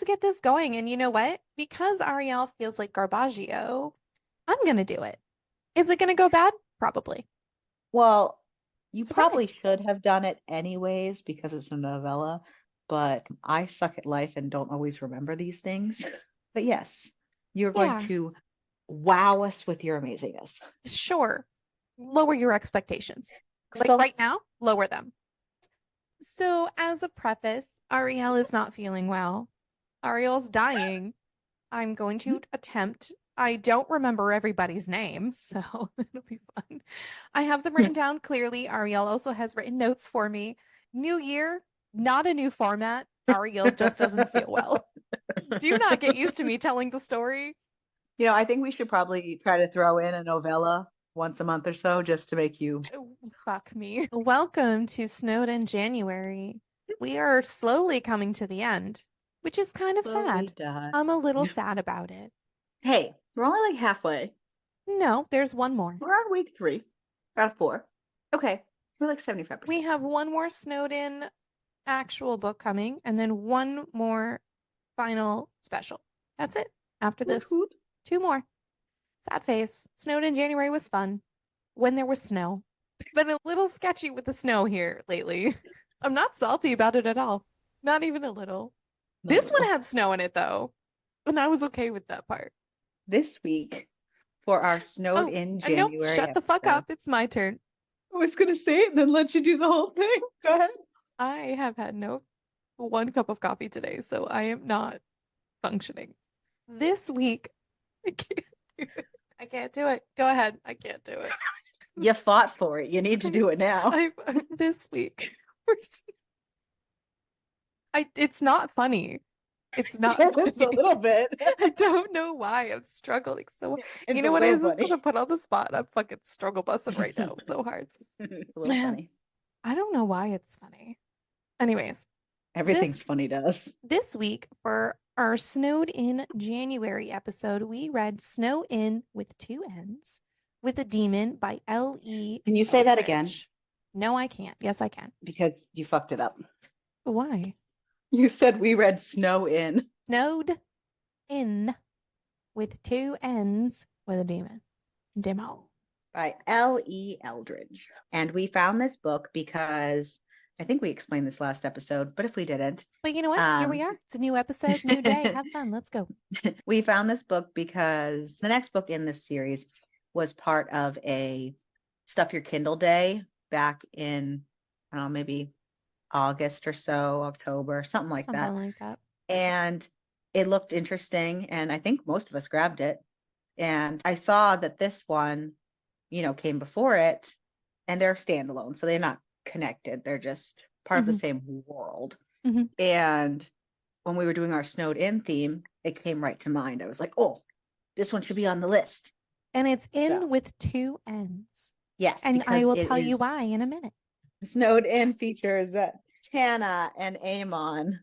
get this going. And you know what? Because Ariel feels like Garbaggio, I'm gonna do it. Is it gonna go bad? Probably. Well, you probably Surprise. should have done it anyways because it's a novella, but I suck at life and don't always remember these things. But yes, you're going Yeah, to wow us with your amazingness. sure. Lower your expectations. Like Crystal, right now, lower them. So, as a preface, Ariel is not feeling well. Ariel's dying. I'm going to attempt. I don't remember everybody's name, so it'll be fun. I have them written down clearly. Ariel also has written notes for me. New year, not a new format. Ariel just doesn't feel well. Do not get used to me telling the story. I think we should probably try to throw in a novella once a month or so just to make you Oh, fuck me. Welcome to Snowden January. We are slowly coming to the end, which is kind of slowly sad. die. I'm a little sad about it. Hey, we're only like halfway. No, there's one more. We're on week 3 out of 4. Okay, we're like We 75%. have one more Snowden actual book coming, and then one more final special. That's it. After Hoot this, hoot. two more. Sad face. Snowden January was fun when there was snow. Been a little sketchy with the snow here lately. I'm not salty about it at all. Not even a little. Not a This one little. had snow in it though, and I was okay with that part. This week for our snowed Oh, in nope, January shut the fuck episode. up. It's my turn. I was going to say it and then let you do the whole thing. Go ahead. I have had no one cup of coffee today, so I am not functioning. This week, I can't do it. I can't do it. Go ahead. I can't do it. You fought for it. You need to I, do it now. this week. It's not funny. It's not It's a funny. little bit. I don't know why I'm struggling so. You It's a know what it little is? It's funny. gonna put on the spot. I'm fucking struggle bussing right now so hard. It's a little Man, funny. I don't know why it's funny. Anyways, Everything's this funny to us. this week for our Snowed In January episode, we read Snow In with two N's with a Demon by L.E. Can you say that again? Eldridge. No, I can't. Yes, I can. Because you fucked it up. Why? You said we read Snow In Snowed In with two N's with a demon. Demo. by L.E. Eldridge. And we found this book because I think we explained this last episode, but if we didn't, But you know what? Here we um, are. It's a new episode, new day. Have fun. Let's go. we found this book because the next book in this series was part of a Stuff Your Kindle Day back in, I don't know, maybe August or so, October, something like Something that. like that. And it looked interesting. And I think most of us grabbed it. And I saw that this one, came before it and they're standalone. So they're not connected. They're just part of the Hmm. same world. Hmm. And when we were doing our snowed in theme, it came right to mind. I was like, oh, this one should be on the list. And it's So, in with two N's. yes, And I because will it tell you is why in a minute. snowed in features Tana and Amon.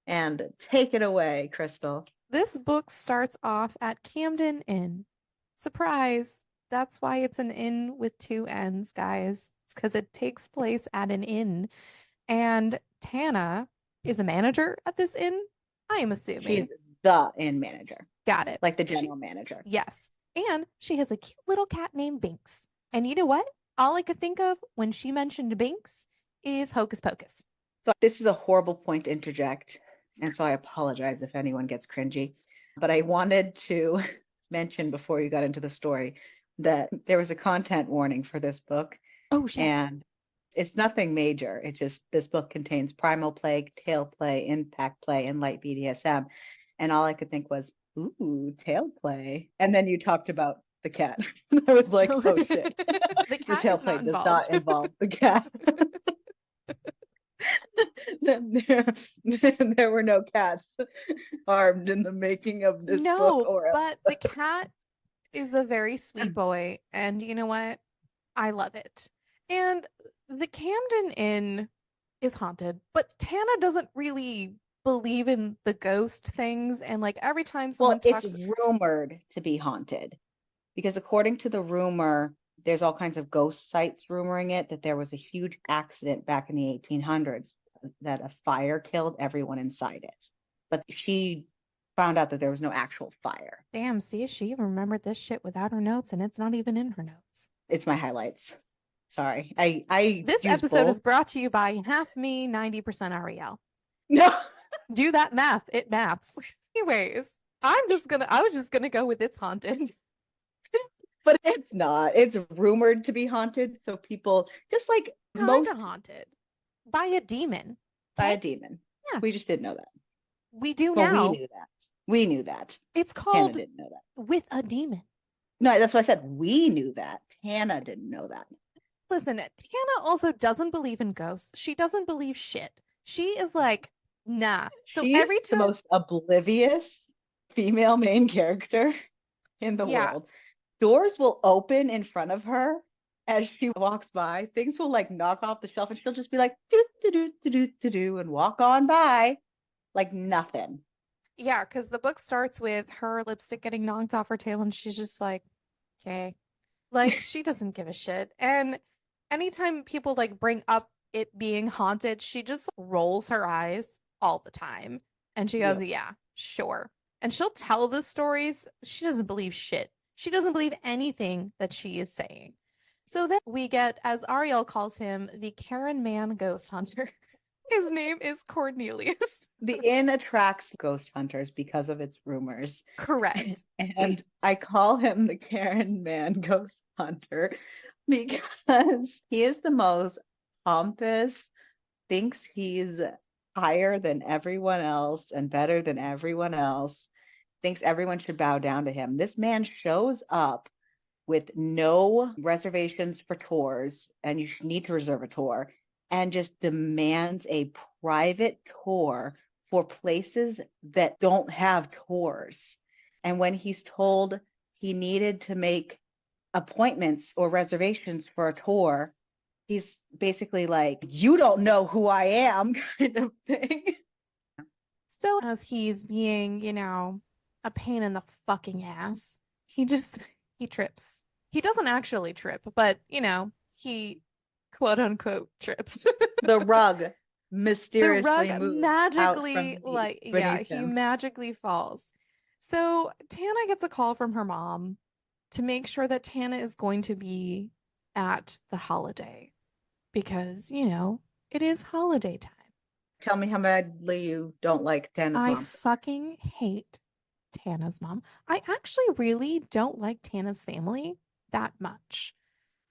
And take it away, Crystal. This book starts off at Camden Inn. Surprise! That's why it's an inn with two N's, guys. It's because it takes place at an inn. And Tana is a manager at this inn, I am She's assuming. the inn manager, Got it. like the She, general manager. yes. And she has a cute little cat named Binks. And you know what? All I could think of when she mentioned Binks is Hocus Pocus. So this is a horrible point to interject. And so I apologize if anyone gets cringy. But I wanted to mention before you got into the story that there was a content warning for this book. Oh shit. And it's nothing major. It's just this book contains primal play, tail play, impact play, and light BDSM. And all I could think was, ooh, tail play. And then you talked about the cat. I was like, oh shit. The The cat tail is play not does involved. not involve the cat. there, there were no cats harmed in the making of this book No, or but the cat is a very sweet boy. And you know what? I love it. And the Camden Inn is haunted, but Tana doesn't really believe in the ghost things. And like every time someone well, it's talks, rumored to be haunted because according to the rumor, there's all kinds of ghost sites rumoring it that there was a huge accident back in the 1800s that a fire killed everyone inside it. but she found out that there was no actual fire. Damn, see, she even remembered this shit without her notes, and it's not even in her notes. It's my highlights. Sorry. I This use episode is bold. brought to you by half me, 90% Ariel. No, Do that math, it maths. Anyways, I was just gonna go with it's haunted. but it's not. It's rumored to be haunted. So people, just like Kinda most, haunted. By a demon. by Okay? a demon. Yeah, We just didn't know that. we do Well, we now. knew that. We knew that. It's Hannah called didn't know that. With a Demon. No, that's why I said we knew that. Hannah didn't know that. Listen, Tana also doesn't believe in ghosts. She doesn't believe shit. She is like, nah. So She's every the time, most oblivious female main character in the yeah, world. Doors will open in front of her as she walks by. Things will like knock off the shelf and she'll just be like, do, do, do, do, do, do, do, and walk on by like nothing. yeah, because the book starts with her lipstick getting knocked off her tail, and she's just like, okay. Like, she doesn't give a shit. And anytime people like bring up it being haunted, she just rolls her eyes all the time. And she goes, Yep. yeah, sure. And she'll tell the stories. She doesn't believe shit. She doesn't believe anything that she is saying. So then we get, as Ariel calls him, the Karen Man Ghost Hunter. His name is Cornelius. The inn attracts ghost hunters because of its rumors. Correct. And I call him the Karen Man Ghost Hunter because he is the most pompous, thinks he's higher than everyone else and better than everyone else, thinks everyone should bow down to him. This man shows up with no reservations for tours, and you need to reserve a tour, and just demands a private tour for places that don't have tours. And when he's told he needed to make appointments or reservations for a tour, he's basically like, you don't know who I am, kind of thing. So as he's being, a pain in the fucking ass, he just he trips. He doesn't actually trip, but he quote unquote trips. The rug The rug mysteriously moves out magically, from like, yeah, beneath he him. magically falls. So Tana gets a call from her mom to make sure that Tana is going to be at the holiday because, it is holiday time. Tell me how madly you don't like Tana's I mom. fucking hate Tana's mom. I actually really don't like Tana's family that much.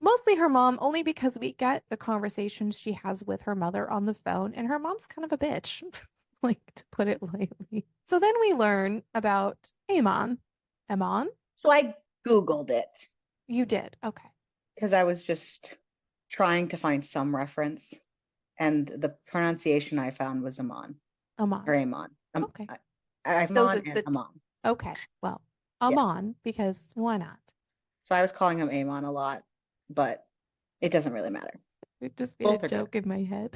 Mostly her mom, only because we get the conversations she has with her mother on the phone, and her mom's kind of a bitch, like to put it lightly. So then we learn about Amon. Amon? So I Googled it You did. Okay. because I was just trying to find some reference, and the pronunciation I found was Amon or Amon. Amon. Okay. Those Amon are and the Amon. okay. Well, Yeah. Amon, because why not? So I was calling him Amon a lot, but it doesn't really matter. It just made a Both are good. joke in my head.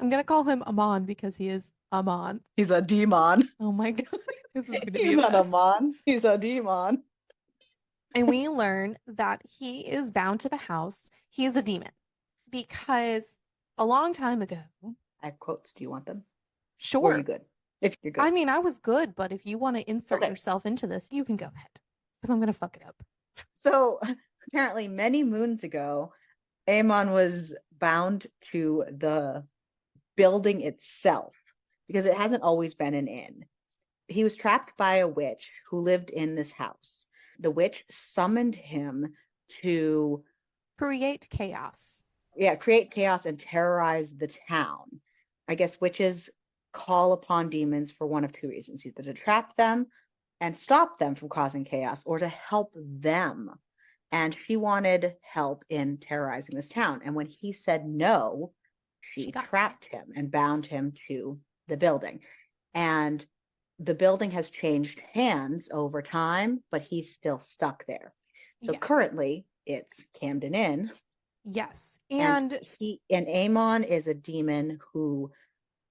I'm gonna call him Amon because he is Amon. He's a demon. Oh my God. This is gonna be He's a not a mess. mon. He's a demon. And we learn that he is bound to the house. He is a demon because a long time ago, I have quotes. Do you want them? Or are you sure. good? If you're good. I mean, I was good, but if you want to insert Okay. yourself into this, you can go ahead because I'm going to fuck it up. So apparently, many moons ago, Aemon was bound to the building itself because it hasn't always been an inn. He was trapped by a witch who lived in this house. The witch summoned him to, Create chaos. yeah, create chaos and terrorize the town. I guess witches call upon demons for one of two reasons, either to trap them and stop them from causing chaos or to help them. And she wanted help in terrorizing this town. And when he said no, She she got trapped mad. him and bound him to the building. And the building has changed hands over time, but he's still stuck there. So Yeah. currently it's Camden Inn, Yes. and And Amon is a demon who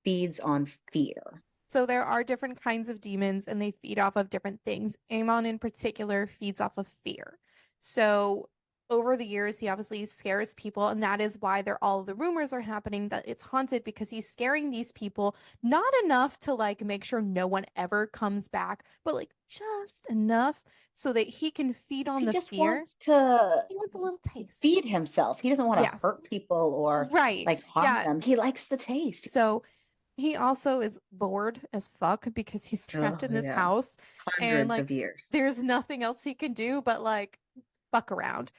feeds on fear. so there are different kinds of demons and they feed off of different things. Amon in particular feeds off of fear. So over the years, he obviously scares people, and that is why all the rumors are happening that it's haunted because he's scaring these people, not enough to like make sure no one ever comes back, but like just enough so that he can feed on He the just fear. wants to He wants a little taste. feed himself. He doesn't want to Yes. hurt people or Right. like harm Yeah. them. He likes the taste. So he also is bored as fuck because he's trapped Oh in this yeah. house and Hundreds of like years. there's nothing else he can do but like fuck around.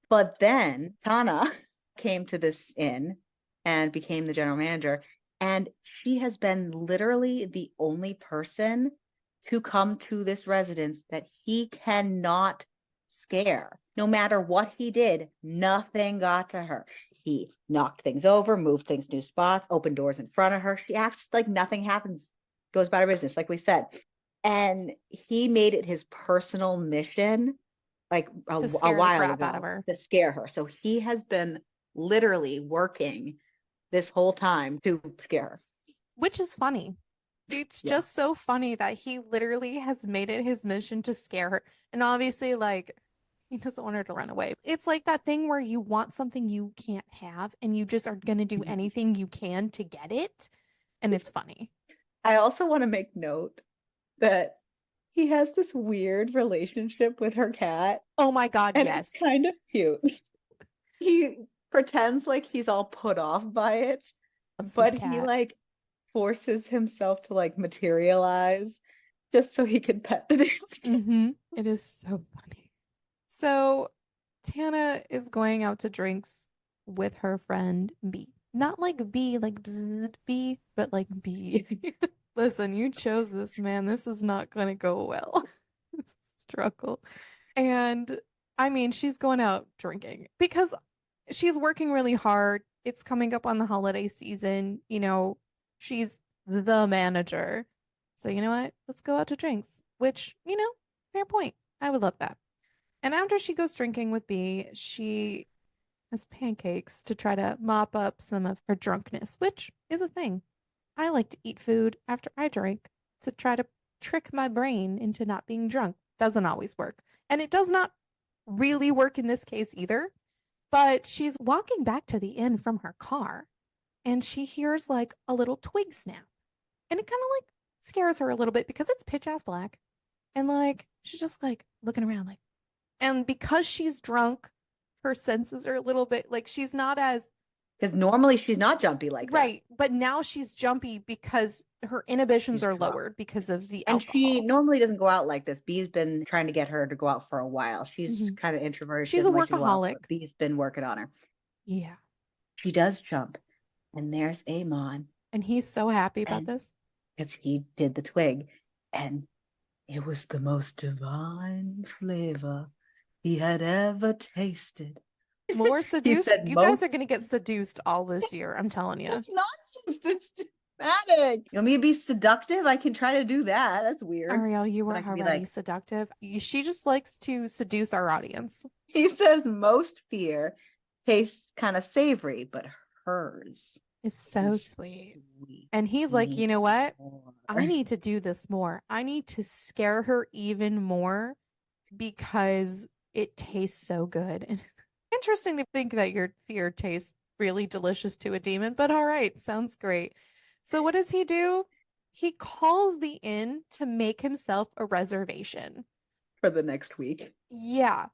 But then Tana came to this inn and became the general manager. And she has been literally the only person to come to this residence that he cannot scare. No matter what he did, nothing got to her. He knocked things over, moved things new spots, opened doors in front of her. She acts like nothing happens, goes about her business, like we said. And he made it his personal mission like To a scare the while crap out of ago her, to scare her. So he has been literally working this whole time to scare her. which is funny. It's Yeah. just so funny that he literally has made it his mission to scare her. And obviously, like, he doesn't want her to run away. It's like that thing where you want something you can't have and you just are going to do Mhm. anything you can to get it. And it's funny. I also want to make note that he has this weird relationship with her cat, Oh my God, and it's yes. kind of cute. He pretends like he's all put off by it, Loves this but he cat. like forces himself to like materialize just so he can pet the damn cat. It is so funny. So Tana is going out to drinks with her friend B. Not like B, like bzz, B, but like B. Listen, you chose this, man. This is not going to go well. It's a struggle. And I mean, she's going out drinking because she's working really hard. It's coming up on the holiday season. She's the manager. So, you know what? Let's go out to drinks, which, fair point. I would love that. And after she goes drinking with B, she has pancakes to try to mop up some of her drunkenness, which is a thing. I like to eat food after I drink to try to trick my brain into not being drunk. Doesn't always work. And it does not really work in this case either. But she's walking back to the inn from her car and she hears like a little twig snap. And it kind of like scares her a little bit because it's pitch ass black. And like she's just like looking around like, and because she's drunk, her senses are a little bit like she's not as Because normally she's not jumpy like this. right, but now she's jumpy because her inhibitions She's are drunk. lowered because of the And she alcohol. normally doesn't go out like this. Bee's been trying to get her to go out for a while. She's Hmm. kind of introverted. She She's a doesn't like to go out, workaholic. but Bee's been working on her. Yeah. She does jump, and there's Amon, And he's so happy about and this. because he did the twig, and it was the most divine flavor he had ever tasted. More He seduced. said You guys most. are going to get seduced all this year. I'm telling you. It's nonsense. It's dramatic. You want me to be seductive? I can try to do that. That's weird. Ariel, you But were I could be already like, seductive. She just likes to seduce our audience. he says most fear tastes kind of savory, but hers It's so is sweet. sweet. And he's like, you know Needs what? more. I need to do this more. I need to scare her even more because it tastes so good. And interesting to think that your fear tastes really delicious to a demon, but all right, sounds great. So what does he do? He calls the inn to make himself a reservation. For the next week. Yeah.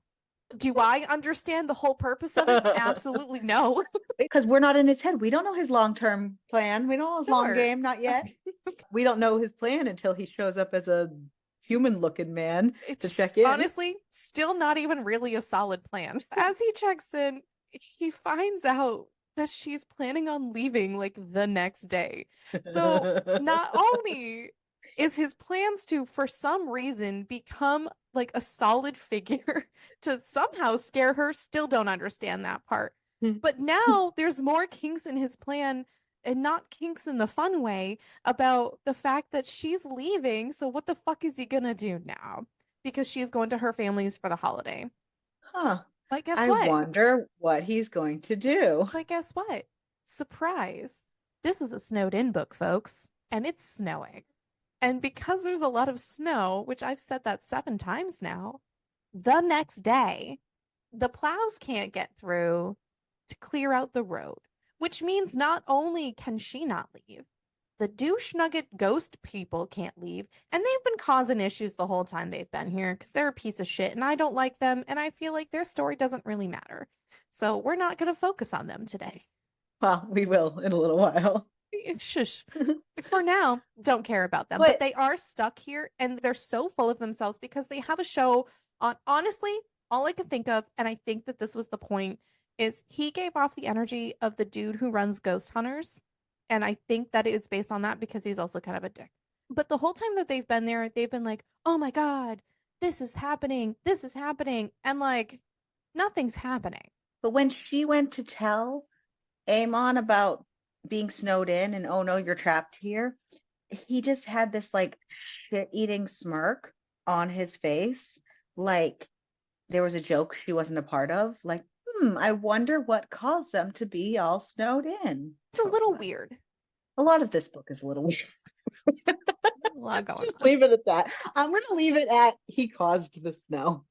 Do I understand the whole purpose of it? Absolutely no. Because we're not in his head. We don't know his long-term plan. We don't know his long Sure. game, not yet. Okay. We don't know his plan until he shows up as a human-looking man to It's check in. honestly still not even really a solid plan. As he checks in, he finds out that she's planning on leaving like the next day. So not only is his plans to, for some reason, become like a solid figure to somehow scare her, still don't understand that part. But now there's more kinks in his plan, and not kinks in the fun way, about the fact that she's leaving. So what the fuck is he gonna do now? Because she's going to her family's for the holiday. Huh. But guess I what? wonder what he's going to do. But guess what? Surprise. This is a snowed in book, folks, and it's snowing. And because there's a lot of snow, which I've said that 7 times now, the next day, the plows can't get through to clear out the road, which means not only can she not leave, the douche nugget ghost people can't leave, and they've been causing issues the whole time they've been here because they're a piece of shit and I don't like them and I feel like their story doesn't really matter. So we're not going to focus on them today. Well, we will in a little while. Shush. For now, don't care about them, but But they are stuck here and they're so full of themselves because they have a show on. Honestly, all I could think of, and I think that this was the point, is he gave off the energy of the dude who runs Ghost Hunters. And I think that it's based on that because he's also kind of a dick. But the whole time that they've been there, they've been like, oh my God, this is happening. This is happening. And like, nothing's happening. when she went to tell Amon about being snowed in and oh no, you're trapped here, he just had this like shit-eating smirk on his face, like there was a joke she wasn't a part of. Like, I wonder what caused them to be all snowed in. It's a little weird. A lot of this book is a little weird. A lot Let's going just on. leave it at that. I'm gonna leave it at he caused the snow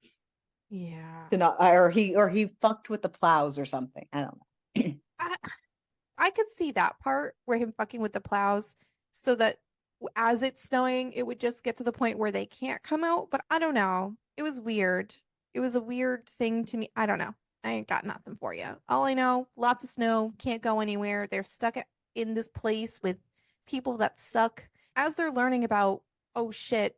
Yeah. to not, or he fucked with the plows or something. I don't know. I, I could see that part where him fucking with the plows so that as it's snowing, it would just get to the point where they can't come out. But I don't know. It was weird. It was a weird thing to me. I don't know. I ain't got nothing for you. All I know, lots of snow, can't go anywhere. They're stuck in this place with people that suck. As they're learning about, oh shit,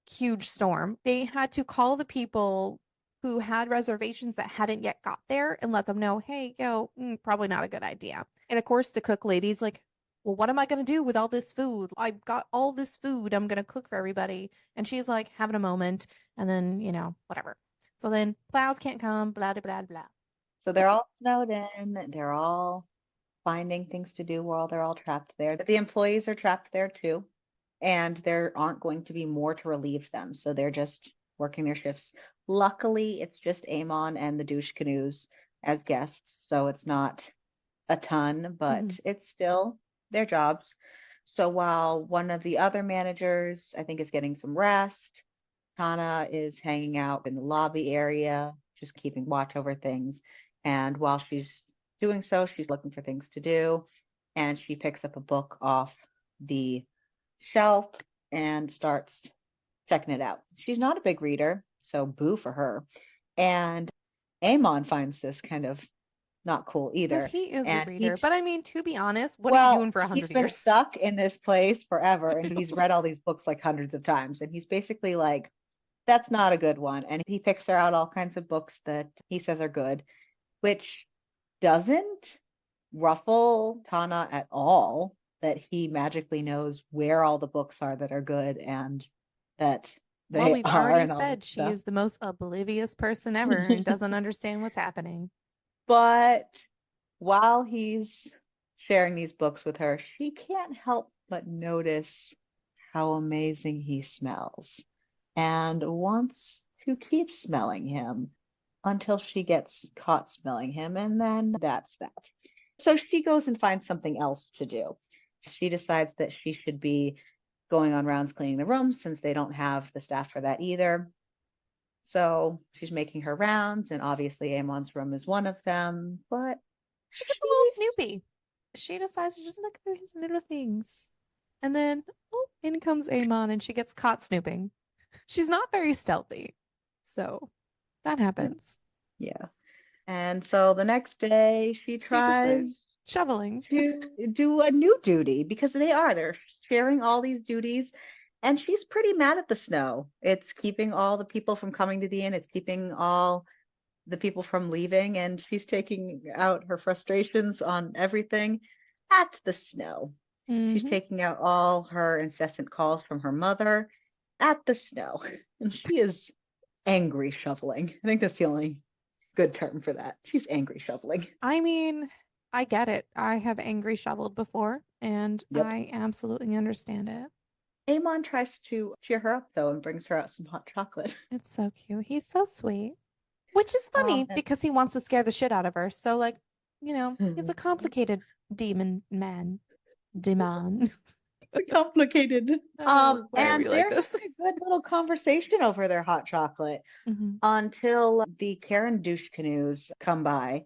huge storm, they had to call the people who had reservations that hadn't yet got there and let them know, hey, yo, probably not a good idea. And of course, the cook lady's like, well, what am I going to do with all this food? I've got all this food I'm going to cook for everybody. And she's like, having a moment. And then, whatever. So then plows can't come, blah, blah, blah, blah. So they're all snowed in. They're all finding things to do while they're all trapped there. The employees are trapped there too, and there aren't going to be more to relieve them. So they're just working their shifts. Luckily, it's just Amon and the douche canoes as guests, so it's not a ton, Mm-hmm. but it's still their jobs. So while one of the other managers, I think, is getting some rest, Tana is hanging out in the lobby area, just keeping watch over things. And while she's doing so, she's looking for things to do. And she picks up a book off the shelf and starts checking it out. She's not a big reader, so boo for her. And Amon finds this kind of not cool Because either. he is a And reader. But I mean, to be honest, what are you well, doing for he's 100 been years? stuck in this place forever and he's read all these books like hundreds of times. And he's basically like, that's not a good one. And he picks her out all kinds of books that he says are good, which doesn't ruffle Tana at all that he magically knows where all the books are that are good and that Well, they we've are already and all said that she stuff. is the most oblivious person ever and doesn't understand what's happening. But while he's sharing these books with her, she can't help but notice how amazing he smells and wants to keep smelling him until she gets caught smelling him, and then that's that. So she goes and finds something else to do. She decides that she should be going on rounds cleaning the rooms since they don't have the staff for that either. So she's making her rounds, and obviously Amon's room is one of them, but She gets a little she's snoopy. She decides to just look through his little things. And then, oh, in comes Amon and she gets caught snooping. She's not very stealthy. So that happens. yeah. And so the next day she She decides tries shoveling. to do a new duty because they're sharing all these duties and she's pretty mad at the snow. It's keeping all the people from coming to the inn, it's keeping all the people from leaving, and she's taking out her frustrations on everything at the snow. She's Mm-hmm. taking out all her incessant calls from her mother at the snow. And she is angry shoveling. I think that's the only good term for that. She's angry shoveling. I mean, I get it. I have angry shoveled before and Yep. I absolutely understand it. Amon tries to cheer her up though and brings her out some hot chocolate. It's so cute. He's so sweet. Which is funny And because he wants to scare the shit out of her. So, like, he's a complicated demon man. Demon. Complicated. Oh, why are we And like they're this? having a good little conversation over their hot chocolate Mhm. until the Karen douche canoes come by.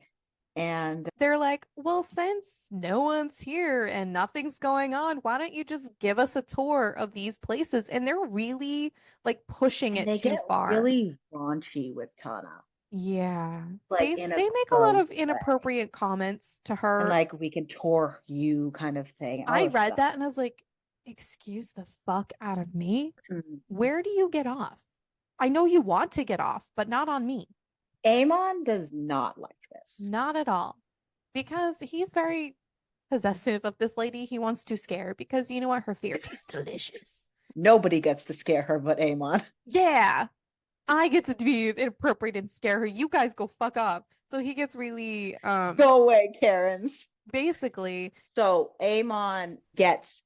And They're like, well, since no one's here and nothing's going on, why don't you just give us a tour of these places? And they're really like pushing and it they too get far. really raunchy with Tana, Yeah. like in a They make a lot gross of way. inappropriate comments to And her. like we can tour you kind of thing, all I this read stuff. that and I was like, excuse the fuck out of me. Mhm. Where do you get off? I know you want to get off, but not on me. Amon does not like this. Not at all. Because he's very possessive of this lady. He wants to scare her because you know what? Her fear tastes delicious. Nobody gets to scare her but Amon. Yeah, I get to be inappropriate and scare her. You guys go fuck up. So he gets really, Go away, Karens. basically, So Amon gets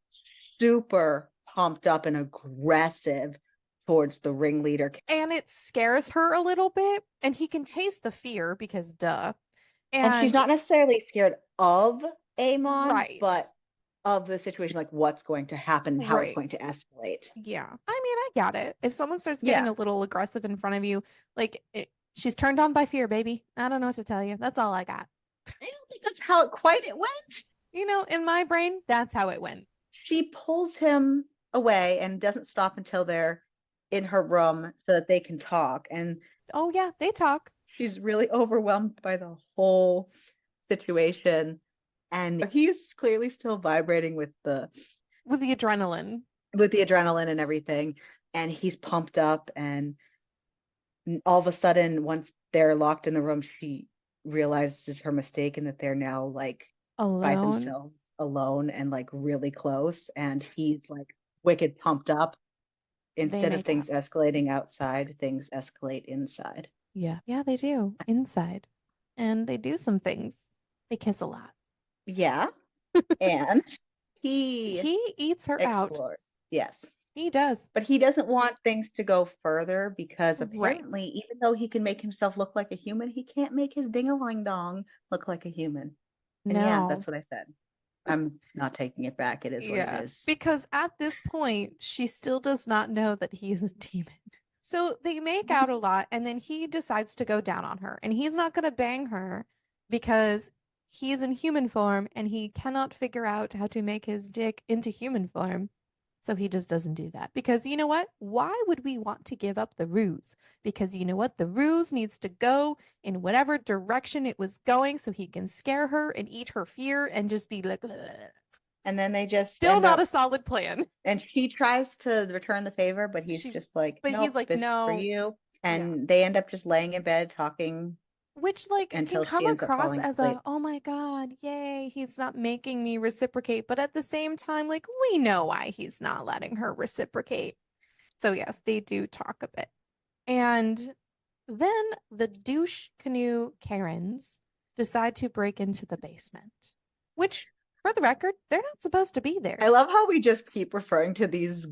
super pumped up and aggressive towards the ringleader. and it scares her a little bit. And he can taste the fear because duh. And she's And not necessarily scared of Amon, right, but of the situation, like what's going to happen, how it's right. going to escalate. Yeah. I mean, I got it. If someone starts getting Yeah. a little aggressive in front of you, she's turned on by fear, baby. I don't know what to tell you. That's all I got. I don't think that's how it quite it went. In my brain, that's how it went. She pulls him away and doesn't stop until they're in her room so that they can talk. And Oh, yeah, they talk she's really overwhelmed by the whole situation. And he's clearly still vibrating with the adrenaline. with the adrenaline and everything. And he's pumped up. And all of a sudden, once they're locked in the room, she realizes her mistake and that they're now like by Alone, themselves alone and like really close. And he's like wicked pumped up. they Instead of make things out. escalating outside, things escalate inside. Yeah. Yeah, they do inside. And they do some things. They kiss a lot. Yeah. And he He eats her out. explores. Yes. He does. But he doesn't want things to go further because Right. apparently, even though he can make himself look like a human, he can't make his ding-a-ling dong look like a human. And yeah, No. that's what I said. I'm not taking it back. It is what it Yeah. is. Because at this point, she still does not know that he is a demon. So they make out a lot, and then he decides to go down on her. And he's not going to bang her because he's in human form and he cannot figure out how to make his dick into human form. So he just doesn't do that. Because you know what? Why would we want to give up the ruse? Because you know what? The ruse needs to go in whatever direction it was going so he can scare her and eat her fear and just be like, "Ugh." And then they just Still end not a up, solid plan. and she tries to return the favor, but he's She, just like, but he's nope, like, this is for no, you. yeah. And they end up just laying in bed talking Which like can until come she ends up across falling as asleep. a, oh my God, yay, he's not making me reciprocate. But at the same time, like we know why he's not letting her reciprocate. So yes, they do talk a bit. And then the douche canoe Karens decide to break into the basement, which, for the record, they're not supposed to be I there. love how we just keep referring to these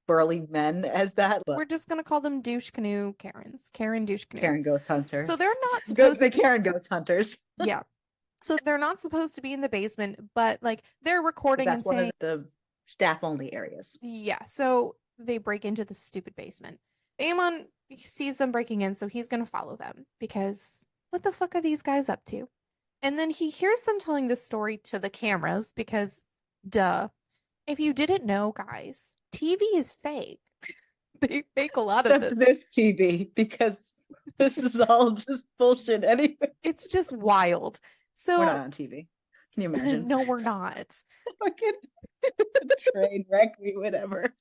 burly men as that, but We're just gonna call them douche canoe Karens, Karen douche canoes. Karen Ghost So Hunters. they're not Good, supposed the to be, Karen Ghost Hunters. yeah. So they're not supposed to be in the basement, but like they're Because recording and that's one of saying, the staff only areas. yeah. So they break into the stupid basement. Aemon sees them breaking in, so he's gonna follow them because what the fuck are these guys up to? And then he hears them telling this story to the cameras because, duh. If you didn't know, guys, TV is fake. They fake a lot of Except this. this TV, because this is all just bullshit anyway. It's just wild. We're not So, on TV. Can you imagine? no, we're not. Fucking train wreck, we whatever.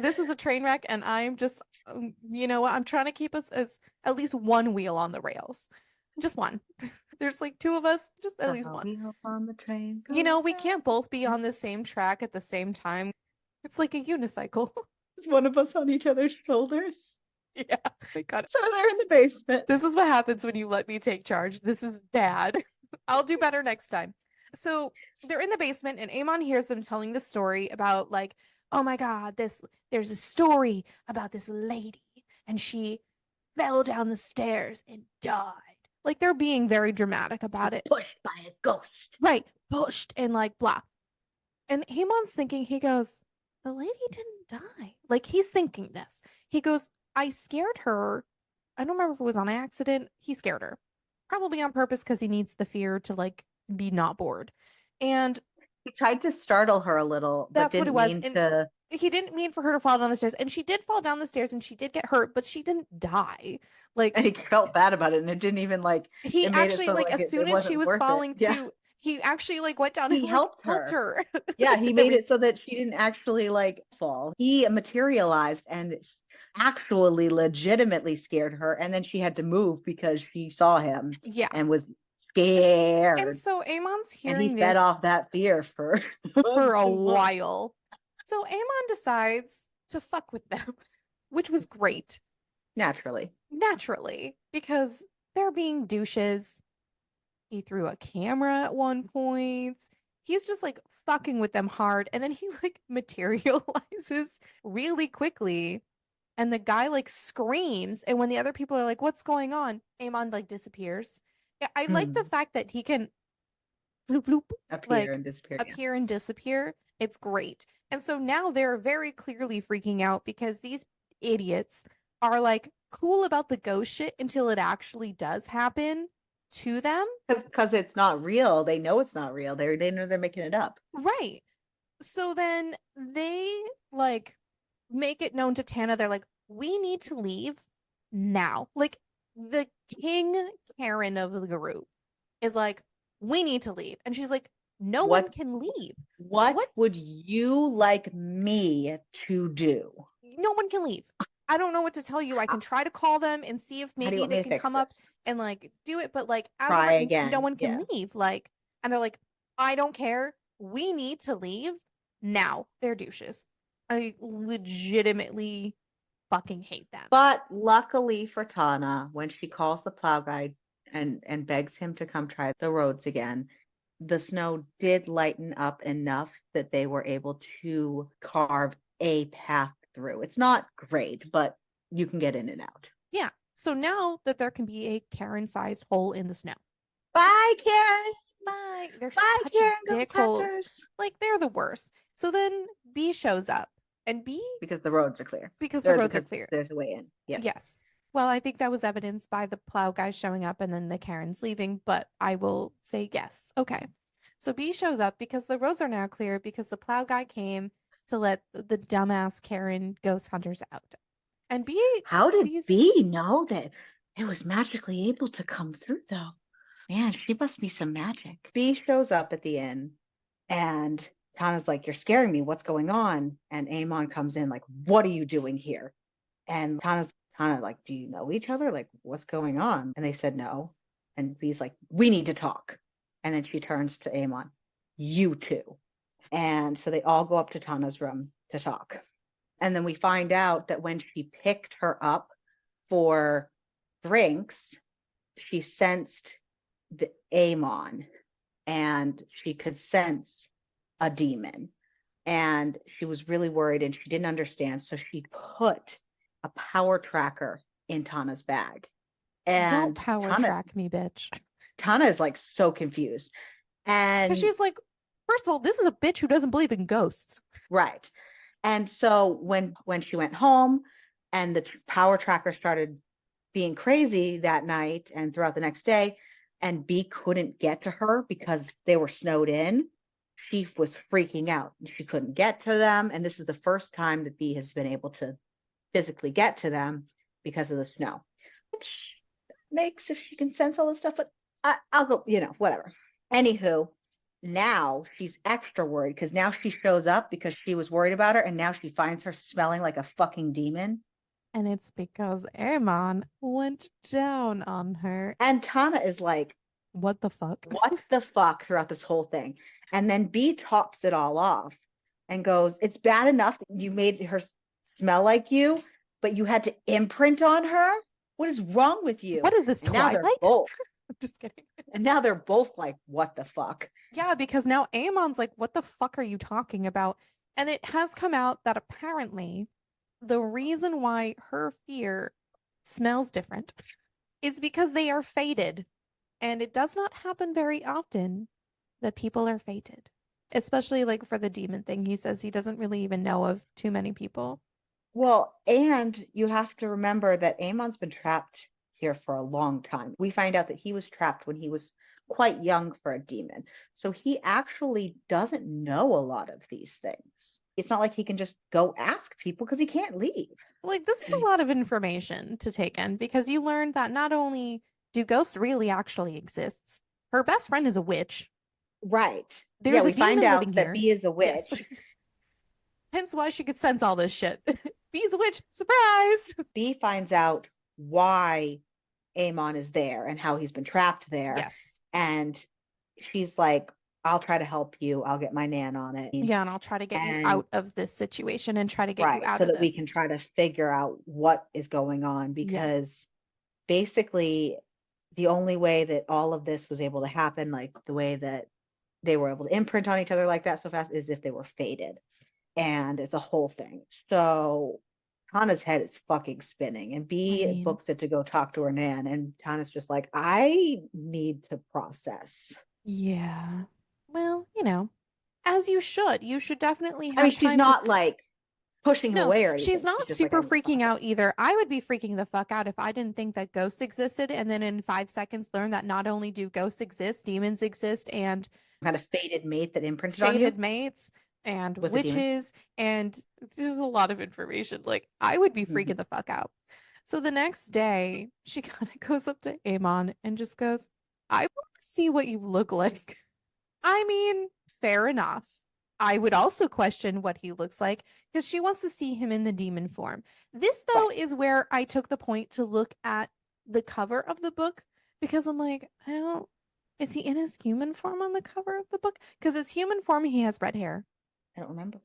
This is a train wreck, and I'm just, you know what? I'm trying to keep us as at least one wheel on the rails. Just one. There's like two of us, just at The least one. wheels on the train go We can't round. both be on the same track at the same time. It's like a unicycle. Is one of us on each other's shoulders? Yeah. My God. So they're in the basement. This is what happens when you let me take charge. This is bad. I'll do better next time. So they're in the basement, and Amon hears them telling the story about like, oh my God, there's a story about this lady, and she fell down the stairs and died. Like they're being very dramatic She's about it. pushed by a ghost. Right. Pushed and like blah. And Amon's thinking, he goes, the lady didn't die. Like he's thinking this. He goes, I scared her. I don't remember if it was on accident. He scared her. Probably on purpose because he needs the fear to like be not bored. And He tried to startle her a little, but that's what it didn't was. mean And to. he didn't mean for her to fall down the stairs. And she did fall down the stairs and she did get hurt, but she didn't die. Like And he felt bad about it, and it didn't even like he it made it actually so like like as it soon as she wasn't was worth it. falling Yeah, to, he actually like went down and he like helped helped her. her. Yeah, he And made it so that she didn't actually like fall. He materialized and actually legitimately scared her, and then she had to move because she saw him yeah. and was And scared. so Amon's And he hearing fed this off that fear for for a so long. while. So Amon decides to fuck with them, which was great, Naturally. naturally, because they're being douches. He threw a camera at one point. He's just like fucking with them hard. And then he like materializes really quickly. And the guy like screams. And when the other people are like, what's going on? Amon like disappears. Yeah, I like the Hmm. fact that he can bloop bloop Appear like and disappear. Yeah. appear and disappear. It's great. And so now they're very clearly freaking out because these idiots are like cool about the ghost shit until it actually does happen to them. Because it's not real. They know it's not real. They know they're making it up. Right. So then they like make it known to Tana. They're like, we need to leave now. Like the King Karen of the group is like, we need to leave. And she's like, no one What can leave. what What? would you like me to do? No one can leave. I don't know what to tell you. I How, can try to call them and see if how do you maybe want they me to can fix come up this? and like do it. But like as of Try right, no again. one can Yeah. leave. Like, and they're like, I don't care. We need to leave now. They're douches. I legitimately fucking hate them. But luckily for Tana, when she calls the plow guy and begs him to come try the roads again, the snow did lighten up enough that they were able to carve a path through. It's not great, but you can get in and out. Yeah. So now that there can be a Karen-sized hole in the snow. Bye, Karen. Bye. They're Bye, such Karen Ghost dickholes. Hunters. Like they're the worst. So then B shows up and B, Because the roads are clear. because the Or roads are because clear. there's a way in. Yep. Yes. Well, I think that was evidenced by the plow guy showing up and then the Karens leaving, but I will say yes. Okay. So B shows up because the roads are now clear because the plow guy came to let the dumbass Karen ghost hunters out. And B How did sees, B know that it was magically able to come through though? Man, she must be some magic. B shows up at the inn and Tana's like, you're scaring me. What's going on? And Amon comes in like, what are you doing here? And Tana like, do you know each other? Like, what's going on? And they said no. And B's like, we need to talk. And then she turns to Amon, you two. And so they all go up to Tana's room to talk. And then we find out that when she picked her up for drinks, she sensed the Amon and she could sense a demon. And she was really worried and she didn't understand. So she put a power tracker in Tana's bag. don't And power track me, bitch. Tana is like so confused. Because And she's like, first of all, this is a bitch who doesn't believe in ghosts. right. And so when she went home and the power tracker started being crazy that night and throughout the next day, and B couldn't get to her because they were snowed in, she was freaking out. She couldn't get to them. And this is the first time that B has been able to physically get to them because of the snow, which makes if she can sense all this stuff, but I'll go, whatever. Anywho, now she's extra worried because now she shows up because she was worried about her and now she finds her smelling like a fucking demon. And it's because Amon went down on her. And Tana is like, What the fuck? what the fuck throughout this whole thing. And then B talks it all off and goes, it's bad enough that you made her smell like you, but you had to imprint on her. What is wrong with What you? is this, And now they're Twilight? both, I'm just kidding. and now they're both like, what the fuck? Yeah, because now Amon's like, what the fuck are you talking about? And it has come out that apparently the reason why her fear smells different is because they are fated. And it does not happen very often that people are fated. especially like for the demon thing. He says he doesn't really even know of too many people. Well, and you have to remember that Amon's been trapped here for a long time. We find out that he was trapped when he was quite young for a demon. So he actually doesn't know a lot of these things. It's not like he can just go ask people because he can't leave. Like, this is a lot of information to take in because you learned that not only do ghosts really actually exist, her best friend is a witch. Right. Yeah, There's a we find demon living out that here. B is a Yes. witch. Hence why she could sense all this shit. Bee's a witch. Surprise. B finds out why Amon is there and how he's been trapped there. Yes. And she's like, I'll try to help you. I'll get my nan on it. Yeah, and I'll try to get you And out of this situation and try to get you right, out so of that we can this. try to figure out what is going on Yeah. because basically the only way that all of this was able to happen, like the way that they were able to imprint on each other like that so fast, is if they were fated. And it's a whole thing. So Tana's head is fucking spinning, and I B mean, books it to go talk to her nan, and Tana's just like, I need to process. yeah. Well, as you should. You should definitely I mean, have she's time to. not like pushing him No, away or she's anything. She's not just like, I super need to freaking process. out either. I would be freaking the fuck out if I didn't think that ghosts existed and then in 5 seconds learn that not only do ghosts exist, demons exist, and Kind of fated mate that imprinted on fated you mates and with a demon. witches and there's a lot of information. Like I would be freaking Mhm. the fuck out. So the next day, she kind of goes up to Amon and just goes, I want to see what you look like. I mean, fair enough. I would also question what he looks like because she wants to see him in the demon form. This, though, Right. is where I took the point to look at the cover of the book because I'm like, I don't, is he in his human form on the cover of the book? Because his human form, he has red hair. I don't remember.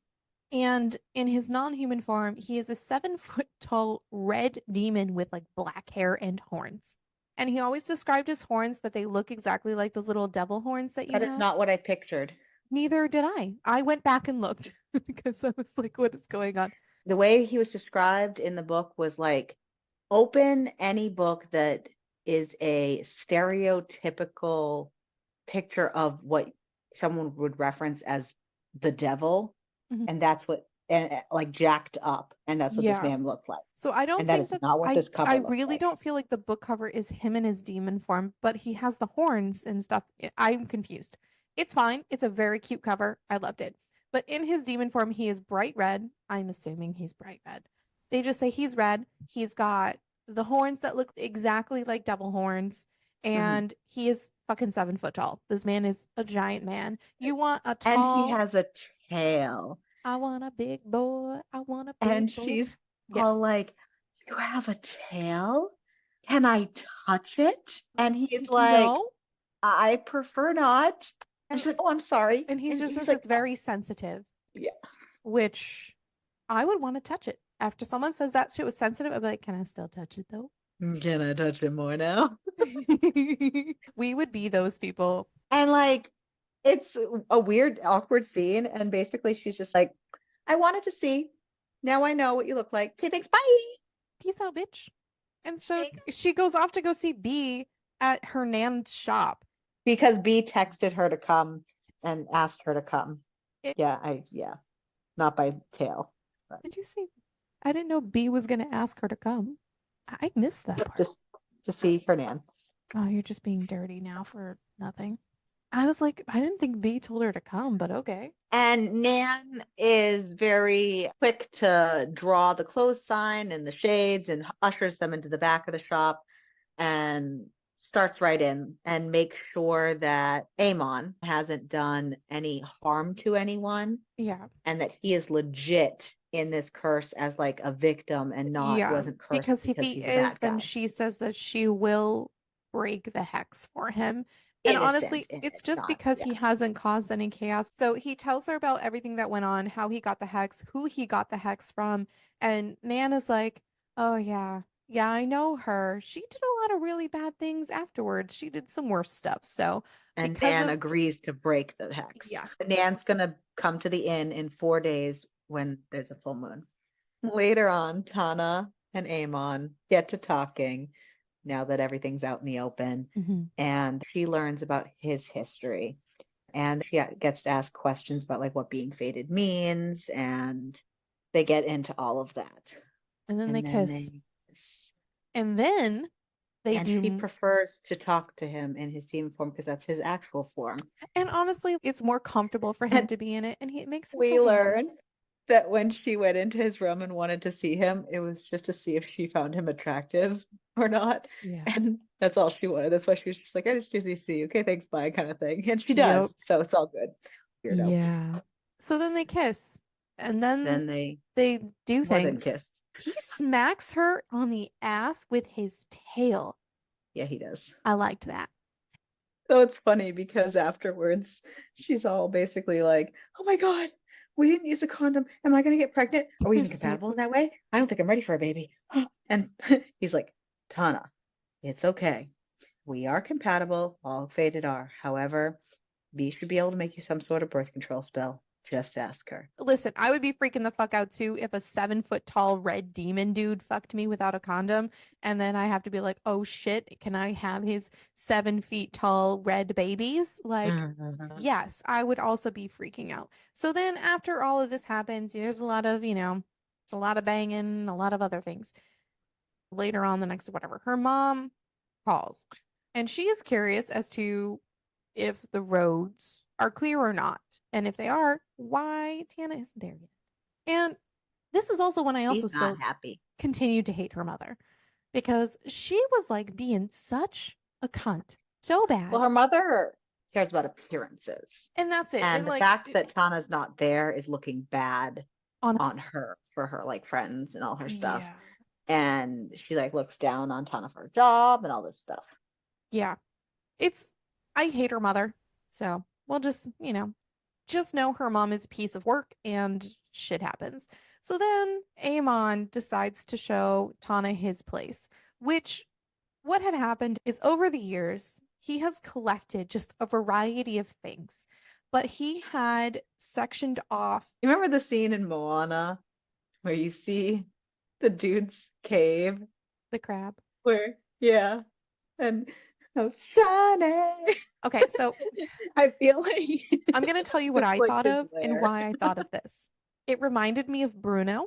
And in his non-human form, he is a 7 foot tall red demon with like black hair and horns. And he always described his horns that they look exactly like those little devil horns that you That is have. not what I pictured. Neither did I. I went back and looked because I was like, what is going on? The way he was described in the book was like, open any book that is a stereotypical picture of what someone would reference as the devil, Mhm. and that's what, and like jacked up, and that's what this Yeah. man looked like. So I And don't that think is that not what I this I cover looks really like. don't feel like the book cover is him in his demon form, but he has the horns and stuff. I'm confused. It's fine. It's a very cute cover. I loved it. But in his demon form, he is bright red. I'm assuming he's bright red. They just say he's red. He's got the horns that look exactly like devil horns, Mhm. and he is fucking 7 foot tall. This man is a giant man. You want a And he tall, has a tail, I want a big boy. I want a and big boy. she's all Yes. like, you have a tail? Can I touch it? And he's like, No. I prefer not. And And she's like, oh, I'm sorry. and he And just he's says like, it's very sensitive, yeah. which I would want to touch it. After someone says that shit was sensitive, I'd be like, can I still touch it though? Can I touch it more now? We would be those people. And like, it's a weird, awkward scene. And basically, she's just like, I wanted to see. Now I know what you look like. Okay, thanks. Bye. Peace out, bitch. And so Shake. she goes off to go see B at her nan's shop. Because B texted her to come It's, and asked her to come. it, Yeah, not by tail, but did you see? I didn't know B was gonna ask her to come. I missed that part. just to see her nan. Oh, you're just being dirty now for nothing. I was like, I didn't think B told her to come, but okay. And Nan is very quick to draw the close sign and the shades and ushers them into the back of the shop and starts right in and makes sure that Amon hasn't done any harm to anyone Yeah. and that he is legit in this curse as like a victim and not Yeah, wasn't cursed because if because he he's a is, bad then guy. she says that she will break the hex for him. And Innocent honestly, in it's it, just not, because yeah. he hasn't caused any chaos. So he tells her about everything that went on, how he got the hex, who he got the hex from. And Nana's like, oh, yeah, yeah, I know her. She did a lot of really bad things afterwards. She did some worse stuff. So And because Nan of, agrees to break the hex. yes, Nan's gonna come to the inn in 4 days when there's a full moon. Later on, Tana and Amon get to talking now that everything's out in the open, mhm, and she learns about his history. And she gets to ask questions about like what being fated means, and they get into all of that. And then they And then kiss. they And then they and she do. prefers to talk to him in his demon form because that's his actual form. And honestly, it's more comfortable for him And to be in it, and it makes him so we happy. learn that when she went into his room and wanted to see him, it was just to see if she found him attractive or not. Yeah. And that's all she wanted. That's why she was just like, I just need to see you. Okay, thanks, bye, kind of thing. And she Yep. does. So it's all good. Weirdo. Yeah. So then they kiss, and then Then they they do more than things. kiss. He smacks her on the ass with his tail. Yeah, he does. I liked that. So it's funny because afterwards she's all basically like, oh my God, we didn't use a condom. Am I going to get pregnant? Are we even It's so compatible in funny. that way? I don't think I'm ready for a baby. And he's like, Tana, it's okay. We are compatible. All fated are. However, B should be able to make you some sort of birth control spell. Just ask her. Listen, I would be freaking the fuck out too if a 7 foot tall red demon dude fucked me without a condom, and then I have to be like, oh shit, can I have his 7 feet tall red babies? Like, Mhm. yes, I would also be freaking out. So then after all of this happens, there's a lot of, there's a lot of banging, a lot of other things. Later on the next whatever, her mom calls, and she is curious as to if the roads are clear or not. And if they are, why Tana isn't there yet. And this is also when I also She's not still happy. continued to hate her mother because she was like being such a cunt so Well, bad. her mother cares about appearances. And that's it. And And the like fact that Tana's not there is looking bad on, on her for her like friends and all her stuff. yeah, And she like looks down on Tana for her job and all this stuff. yeah, it's, I hate her mother. So we'll just know her mom is a piece of work and shit happens. So then Amon decides to show Tana his place, which what had happened is over the years, he has collected just a variety of things, but he had sectioned off You remember the scene in Moana where you see the dude's cave the crab. where, yeah, and oh, shiny. Okay, so I feel like I'm going to tell you what it's I like thought his of and lair. why I thought of this. It reminded me of Bruno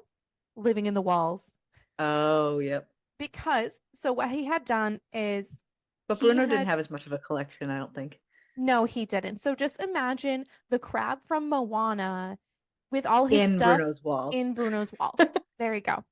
living in the walls Oh, yep. because so what he had done is But he Bruno didn't had have as much of a collection, I don't think. no, he didn't. So just imagine the crab from Moana with all his In stuff Bruno's walls. in Bruno's walls. There you go.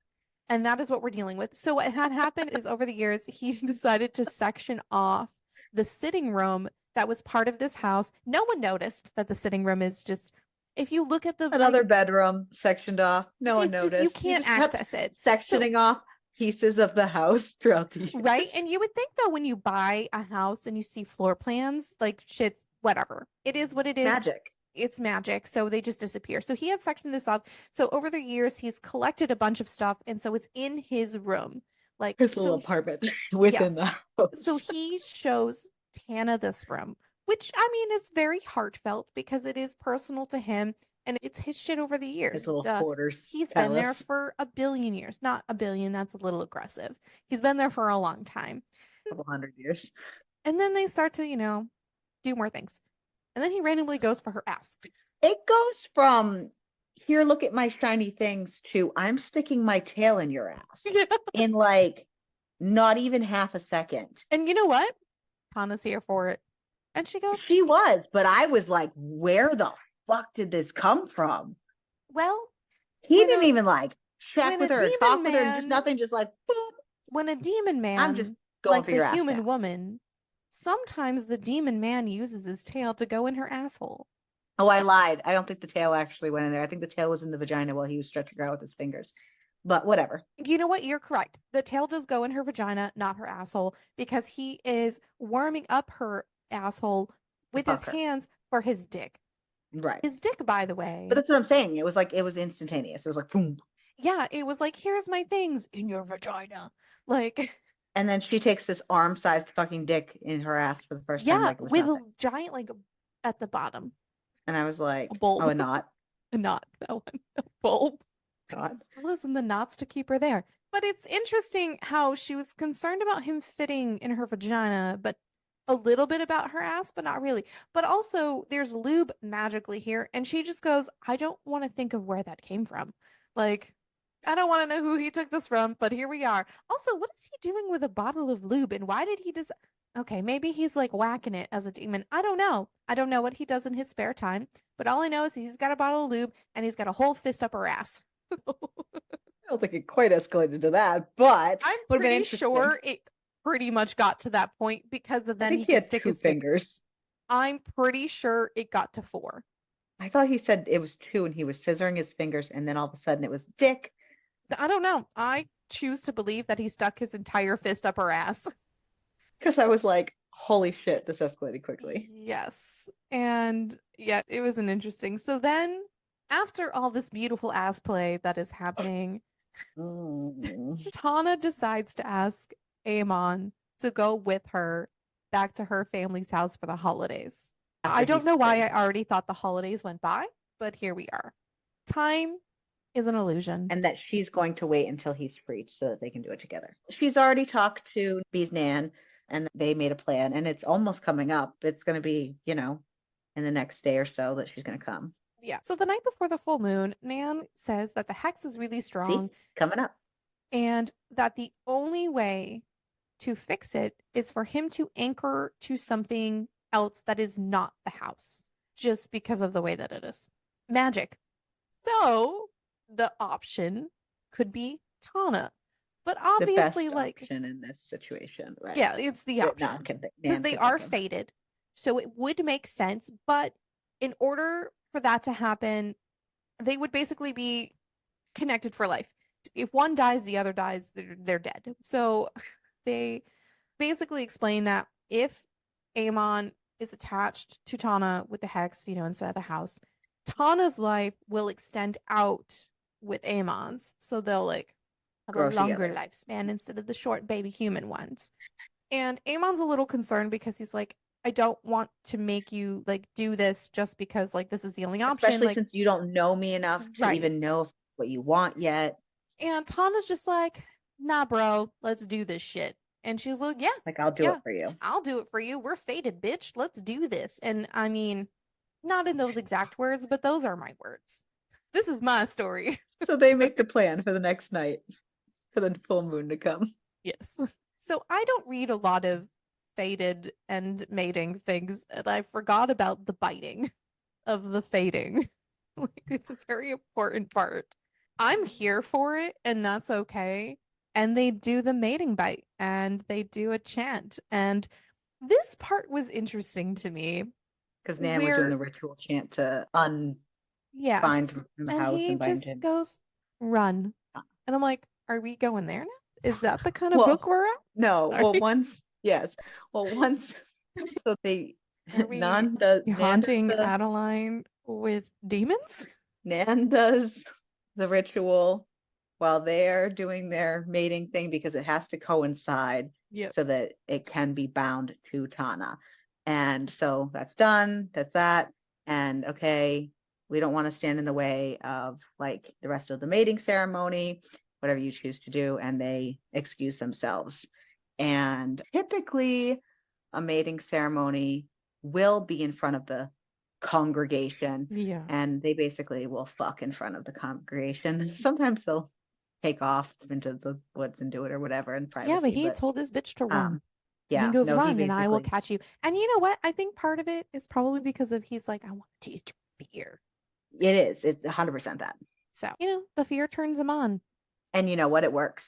And that is what we're dealing with. So what had happened is over the years, he decided to section off the sitting room that was part of this house. No one noticed that the sitting room is just, if you look at the like, Another bedroom sectioned off. No one it's just you noticed. He can't just kept access it. So sectioning off pieces of the house throughout the right, years. and you would think though when you buy a house and you see floor plans, like shit's whatever. It is what it is. Magic. It's magic, so they just disappear. So he had sectioned this off. So over the years, he's collected a bunch of stuff, and so it's in his room. Like, His little so apartment within yes. the So house. he shows Tana this room, which I mean is very heartfelt because it is personal to him and it's his shit over the His years. little Duh. hoarder's He's been there palace. for a billion years. Not a billion, that's a little aggressive. He's been there for a long time. Couple 100 years. And then they start to, do more things. And then he randomly goes for her ass. It goes from here, look at my shiny things to I'm sticking my tail in your ass Yeah. in like not even half a second. And you know what? Tana's here for it. And she goes, She was, but I was like, where the fuck did this come from? well, He when didn't a even like check when a with her, demon talk with her, and just man nothing, just like, boom, when a demon I'm just man going likes for a your ass human now. woman, sometimes the demon man uses his tail to go in her asshole. Oh, I lied. I don't think the tail actually went in there. I think the tail was in the vagina while he was stretching her out with his fingers. But whatever. You know what? You're correct. The tail does go in her vagina, not her asshole, because he is warming up her asshole To with his fuck her. hands for his dick. Right. His dick, by the But way. that's what I'm saying. It was like it was instantaneous. It was like boom. Yeah, it was like, here's my things in your vagina. Like, And then she takes this arm-sized fucking dick in her ass for the first time, yeah, like it was with a nothing. giant, like, at the bottom, And I was a like, oh, bulb. a knot, Not that one, a bulb. knot. Listen, the knots to keep her there. But it's interesting how she was concerned about him fitting in her vagina, but a little bit about her ass, but not really. But also, there's lube magically here, and she just goes, I don't want to think of where that came from. Like, I don't want to know who he took this from, but here we are. Also, what is he doing with a bottle of lube, and why did he just. Okay, maybe he's like whacking it as a demon. I don't know. I don't know what he does in his spare time, but all I know is he's got a bottle of lube and he's got a whole fist up her ass. I don't think it quite escalated to that, but I'm would have been pretty interesting. sure it pretty much got to that point because I then think he he could had stick two his dick. fingers. I'm pretty sure it got to four. I thought he said it was two and he was scissoring his fingers, and then all of a sudden it was dick. I don't know. I choose to believe that he stuck his entire fist up her ass. Because I was like, holy shit, this escalated quickly. Yes. And yeah, it was an interesting. So then, after all this beautiful ass play that is happening, Mm. Tana decides to ask Aemon to go with her back to her family's house for the holidays. After I don't he's know why free. I already thought the holidays went by, but here we are. Time is an illusion. And that she's going to wait until he's free so that they can do it together. She's already talked to Bee's Nan and they made a plan, and it's almost coming up. It's going to be, in the next day or so that she's going to come. Yeah. So the night before the full moon, Nan says that the hex is really strong See, coming up. and that the only way to fix it is for him to anchor to something else that is not the house, just because of the way that it is. Magic. So the option could be Tana. But The obviously, best like, option in this situation, right? yeah, it's the That Nan option can, because Nan they can are think of. fated. So it would make sense. But in order for that to happen, they would basically be connected for life. If one dies, the other dies, they're dead. So they basically explain that if Aemon is attached to Tana with the hex, instead of the house, Tana's life will extend out with Aemon's. So they'll like have a Grow longer together. lifespan instead of the short baby human ones. And Aemon's a little concerned because he's like, I don't want to make you like do this just because like this is the only option. Especially Like, since you don't know me enough to right. even know what you want yet. And Tana's just like, nah, bro, let's do this shit. And she's like, yeah, Like, I'll do it yeah, for you. I'll do it for you. We're fated, bitch. Let's do this. And I mean, not in those exact words, but those are my words. This is my story. So they make the plan for the next night for the full moon to come. Yes. So I don't read a lot of fated and mating things, and I forgot about the biting of the fating. Like, it's a very important part. I'm here for it, and that's okay. And they do the mating bite and they do a chant. And this part was interesting to me, Because Nan was doing where, the ritual chant to unbind yes, from the and house he and bind just him. goes, run. And I'm like, are we going there now? Is that the kind of Well, book we're at? no. Are Well, we, once, yes. Well, once, so they, are we Nan does haunting Adeline with demons? Nan does the ritual while they're doing their mating thing because it has to coincide Yep. so that it can be bound to Tana. And so that's done. That's that. And okay, we don't want to stand in the way of like the rest of the mating ceremony, whatever you choose to do. And they excuse themselves. And typically, a mating ceremony will be in front of the congregation, Yeah. and they basically will fuck in front of the congregation. Sometimes they'll take off into the woods and do it or whatever in Yeah, but privacy, he but told this bitch to run. He yeah, goes, no, he run and I will basically catch you. And you know what? I think part of it is probably because of he's like, I want to taste your fear. it is. It's 100% that. So, the fear turns him on. And you know what? It works.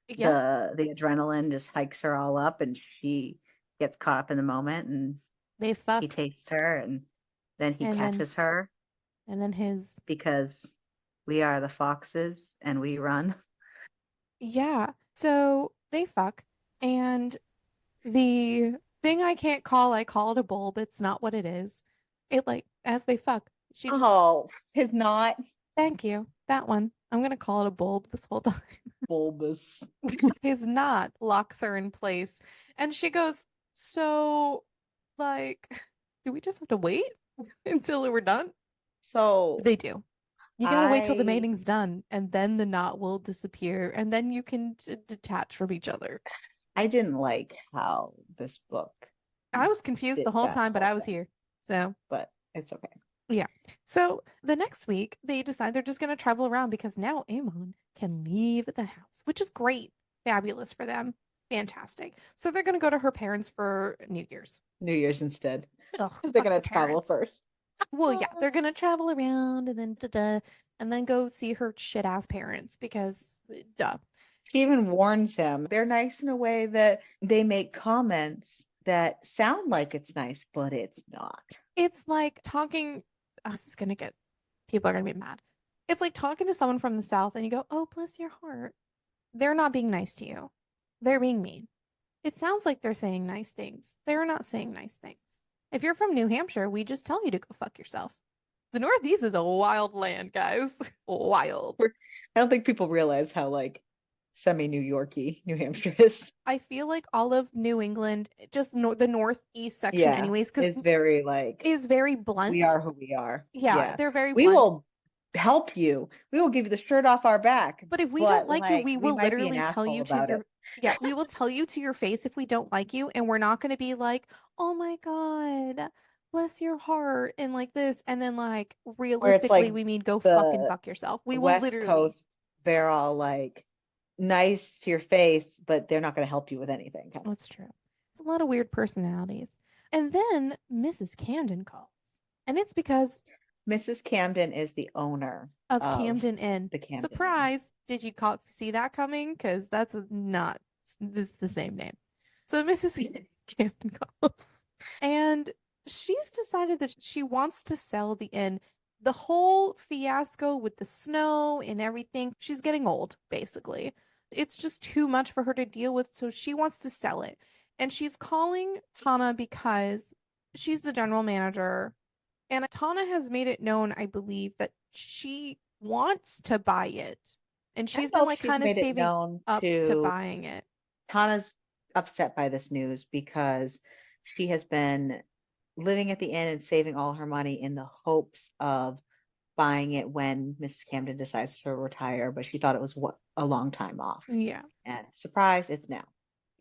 Yeah. The adrenaline just hikes her all up, and she gets caught up in the moment, and They he fuck. tastes her, and then he And then catches her and then his because we are the foxes and we run. yeah. So they fuck. And the thing I can't call, I call it a bulb. It's not what it is. It like as they fuck, she just Oh, his not thank you. That one. I'm gonna call it a bulb this whole time. bulbous. His knot locks her in place. And she goes, so, like, do we just have to wait until we're done? So They do. You gotta wait till the I mating's done, and then the knot will disappear, and then you can detach from each other. I didn't like how this book. I was confused the did whole that time, but whole I was thing, here. So, but it's okay. yeah. So the next week, they decide they're just going to travel around because now Amon can leave the house, which is great. Fabulous for them. Fantastic. So they're going to go to her parents for New Year's. New Year's instead. Ugh, They're fuck gonna her travel parents. first. Well, yeah, they're going to travel around and then da-da, and then go see her shit ass parents because duh. She even warns him. They're nice in a way that they make comments that sound like it's nice, but it's not. It's like talking, oh, this is going to get, people are going to be mad. It's like talking to someone from the South and you go, oh, bless your heart. They're not being nice to you. They're being mean. It sounds like they're saying nice things. They're not saying nice things. If you're from New Hampshire, we just tell you to go fuck yourself. The Northeast is a wild land, guys. Wild. I don't think people realize how like semi-New Yorky New Hampshire is. I feel like all of New England, just the Northeast section, Yeah, anyways, because is very like is very we blunt. are who we are. Yeah, Yeah. they're very We blunt. will help you. We will give you the shirt off our back, But if we don't but like you, like we we will might be an literally tell asshole you to about it. your, yeah, we will tell you to your face if we don't like you, and we're not going to be like, oh my God, bless your heart, and like this. And then, like, Where it's realistically, like we mean go fucking the fuck yourself. We will West literally, Coast, they're all like nice to your face, but they're not going to help you with anything kind of. that's true. It's a lot of weird personalities. And then Mrs. Camden calls, and it's because Mrs. Camden is the owner of of Camden Inn. the Camden Inn. Surprise! Did you see that coming? Because that's not, this is the same name. So Mrs. Camden calls, and she's decided that she wants to sell the inn. The whole fiasco with the snow and everything, she's getting old, basically. It's just too much for her to deal with, so she wants to sell it. And she's calling Tana because she's the general manager and Tana has made it known, I believe, that she wants to buy it. And I she's don't been know if like she's kind of made it saving known up to to buying it. Tana's upset by this news because she has been living at the inn and saving all her money in the hopes of buying it when Mrs. Camden decides to retire, but she thought it was a long time off. Yeah. And surprise, it's now.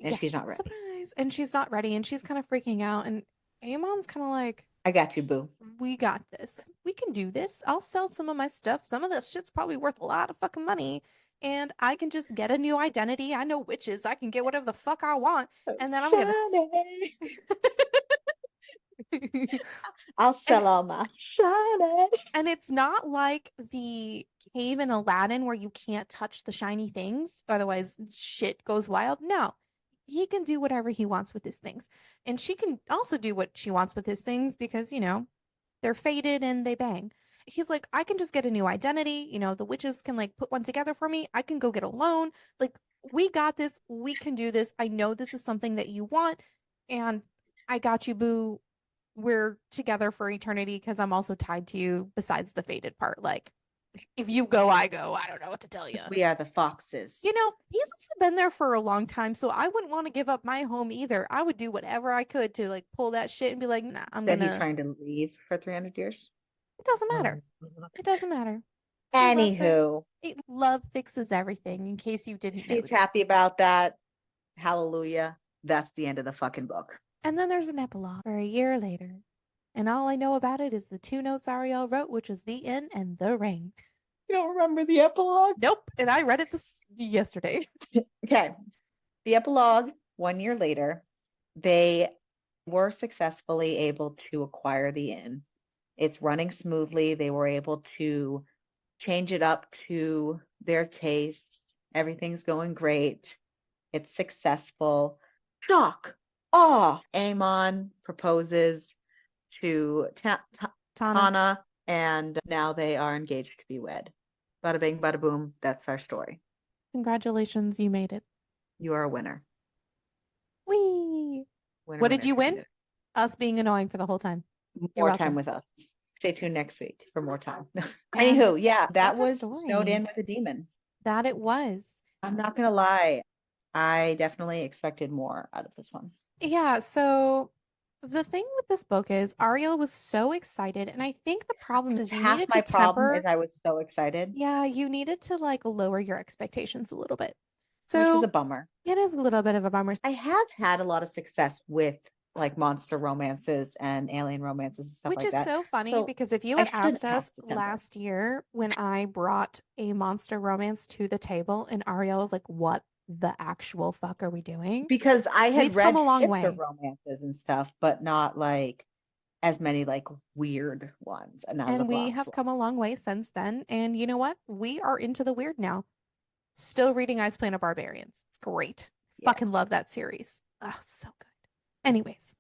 And Yeah. she's not ready. Surprise. And she's not ready and she's kind of freaking out. And Amon's kind of like, I got you, boo. we got this. We can do this. I'll sell some of my stuff. Some of this shit's probably worth a lot of fucking money. And I can just get a new identity. I know witches. I can get whatever the fuck I want. And then I'm gonna Shiny. I'll and sell all my shiny. And it's not like the cave in Aladdin where you can't touch the shiny things, otherwise shit goes wild. No, he can do whatever he wants with his things. And she can also do what she wants with his things because, they're faded and they bang. He's like, I can just get a new identity. The witches can like put one together for me. I can go get a loan. Like, we got this. We can do this. I know this is something that you want. And I got you, boo. We're together for eternity because I'm also tied to you besides the faded part. Like, if you go, I go. I don't know what to tell you. We are the foxes. He's also been there for a long time, so I wouldn't want to give up my home either. I would do whatever I could to like pull that shit and be like, nah, I'm That he's gonna. trying to leave for 300 years. It doesn't matter. It doesn't matter. He loves it. Anywho, Love fixes everything, in case you didn't know she's that. happy about that. Hallelujah. That's the end of the fucking book. And then there's an epilogue for a year later. And all I know about it is the two notes Ariel wrote, which was the inn and the ring. You don't remember the epilogue? Nope. And I read it this yesterday. Okay. The epilogue, 1 year later, they were successfully able to acquire the inn. It's running smoothly. They were able to change it up to their taste. Everything's going great. It's successful. Shock. Awe. Amon proposes to Tana, Tana, and now they are engaged to be wed. Bada bing, bada boom. That's our story. congratulations, you made it. You are a winner. Whee! Winner, What did winner, you chicken win? dinner. Us being annoying for the whole time. You're More time welcome. with us. Stay tuned next week for more time. And Anywho, yeah, that that's our was Snowed In story. with a Demon. That it was. I'm not gonna lie, I definitely expected more out of this one. Yeah, so the thing with this book is Ariel was so excited, and I think the problem is you Half needed to my problem is temper. I was so excited, Yeah, you needed to like lower your expectations a little bit. which was a So bummer. it is a little bit of a bummer. I have had a lot of success with like monster romances and alien romances and stuff Which like is that. so funny So because if you I had shouldn't asked have us to attempt it. last year when I brought a monster romance to the table and Ariel was like, what the actual fuck are we doing? Because I had We've come read a long ships of way. romances and stuff, but not like as many like weird ones and out of the And we box have ones. come a long way since then. And you know what? We are into the weird now. Still reading Ice Planet Barbarians. It's great. Yeah. Fucking love that series. Oh, so good. Anyways,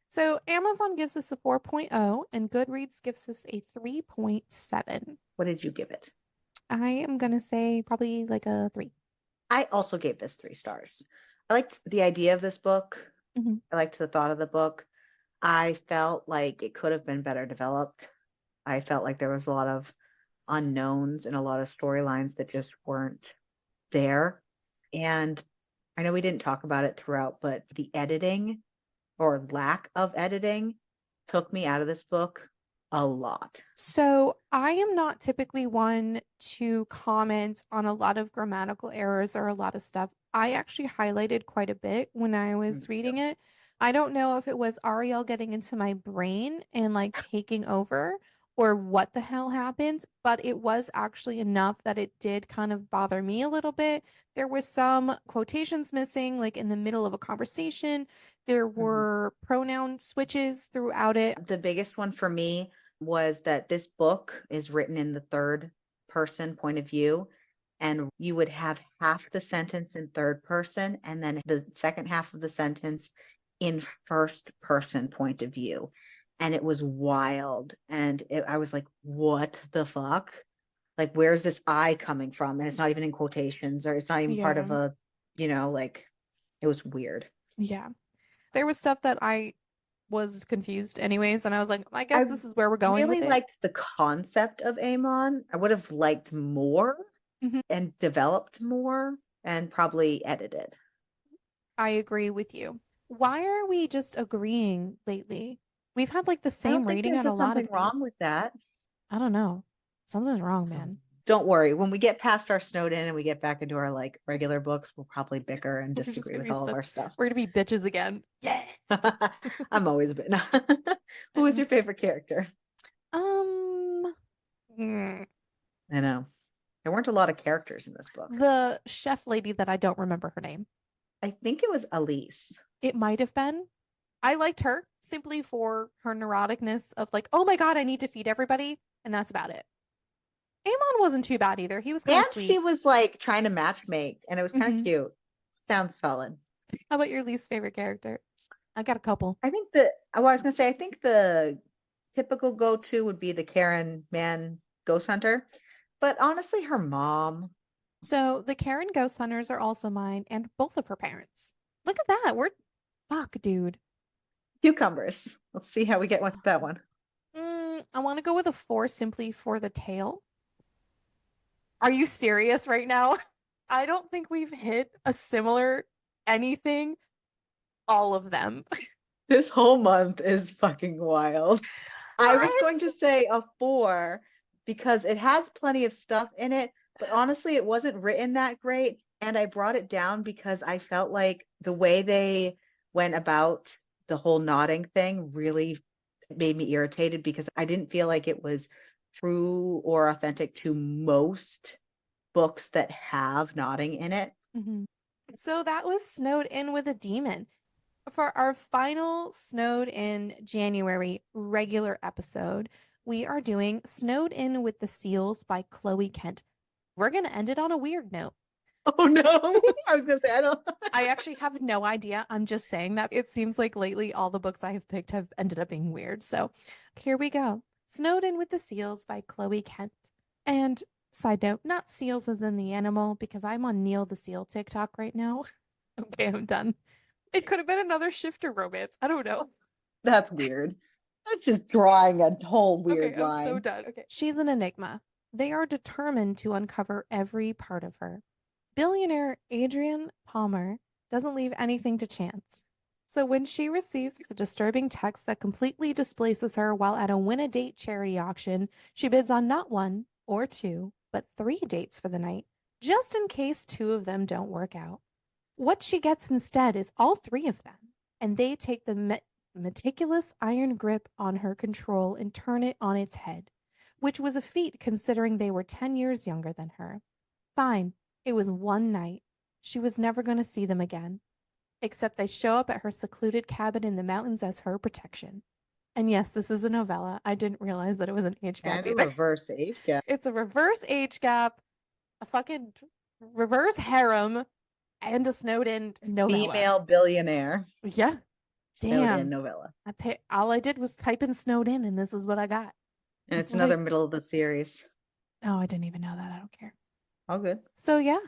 so Amazon gives us a 4.0 and Goodreads gives us a 3.7. What did you give it? I am going to say probably like a 3. I also gave this 3 stars. I liked the idea of this book. Mhm. I liked the thought of the book. I felt like it could have been better developed. I felt like there was a lot of unknowns and a lot of storylines that just weren't there. And I know we didn't talk about it throughout, but the editing or lack of editing took me out of this book a lot. So I am not typically one to comment on a lot of grammatical errors or a lot of stuff. I actually highlighted quite a bit when I was Me too. reading it. I don't know if it was Ariel getting into my brain and like taking over or what the hell happened, but it was actually enough that it did kind of bother me a little bit. There was some quotations missing, like in the middle of a conversation. There Mhm. were pronoun switches throughout it. The biggest one for me was that this book is written in the third person point of view, and you would have half the sentence in third person and then the second half of the sentence in first person point of view. And it was wild. And I was like, what the fuck? Like, where's this I coming from? And it's not even in quotations or it's not even part Yeah. of a, like it was weird. Yeah. There was stuff that I was confused anyways, and I was like, I guess I this is where we're going with really it. liked the concept of Amon. I would have liked more Mhm. and developed more and probably edited. I agree with you. Why are we just agreeing lately? We've had like the I don't same think rating there's at a lot something of wrong these. with that. I don't know. Something's wrong, man. Don't worry. When we get past our snowed in and we get back into our like regular books, we'll probably bicker and We're just disagree gonna with be all of such, our stuff. we're gonna be bitches again. Yeah. I'm always a bit. Who is your It's- favorite character? Um, mm, I know. There weren't a lot of characters in this book. the chef lady that I don't remember her name. I think it was Elise. It might have been. I liked her simply for her neuroticness of like, oh my God, I need to feed everybody. And that's about it. Amon wasn't too bad either. He was kind And of she sweet. was like trying to match make, and it was kind of Hmm. cute. Sounds solid. How about your least favorite character? I got a couple. I think that, well, I was gonna say, I think the typical go-to would be the Karen man ghost hunter, but honestly, her mom, So the Karen ghost hunters are also mine and both of her parents. Look at that. We're fuck, dude. cucumbers. Let's see how we get with that one. I want to go with a 4 simply for the tail. Are you serious right now? I don't think we've hit a similar anything, all of them. This whole month is fucking wild. I was going What? to say a 4 because it has plenty of stuff in it, but honestly, it wasn't written that great. And I brought it down because I felt like the way they went about the whole nodding thing really made me irritated because I didn't feel like it was true or authentic to most books that have nodding in it. Mhm. So that was Snowed In with a Demon. For our final Snowed In January regular episode, we are doing Snowed In with the Seals by Chloe Kent. We're going to end it on a weird note. Oh no. I was gonna say I don't. I actually have no idea. I'm just saying that it seems like lately all the books I have picked have ended up being weird. So here we go. Snowed In with the Seals by Chloe Kent. And side note, not seals as in the animal, because I'm on Neil the Seal TikTok right now. Okay, I'm done. It could have been another shifter romance. I don't know. That's weird. That's just drawing a whole Okay, weird I'm so line. done. Okay. She's an enigma. They are determined to uncover every part of her. Billionaire Adrian Palmer doesn't leave anything to chance. So when she receives the disturbing text that completely displaces her while at a win a date charity auction, she bids on not one or two, but 3 dates for the night, just in case 2 of them don't work out. What she gets instead is all 3 of them, and they take the meticulous iron grip on her control and turn it on its head, which was a feat considering they were 10 years younger than her. Fine, it was one night. She was never going to see them again, except they show up at her secluded cabin in the mountains as her protection. And yes, this is a novella. I didn't realize that it was an age gap Kind of either. reverse age gap. It's a reverse age gap, a fucking reverse harem, and a snowed in novella. Female billionaire. Yeah. Snowed in Damn. novella. All I did was type in snowed in, and this is what I got. And That's it's another middle of the series. Oh, I didn't even know that. I don't care. All good. So yeah,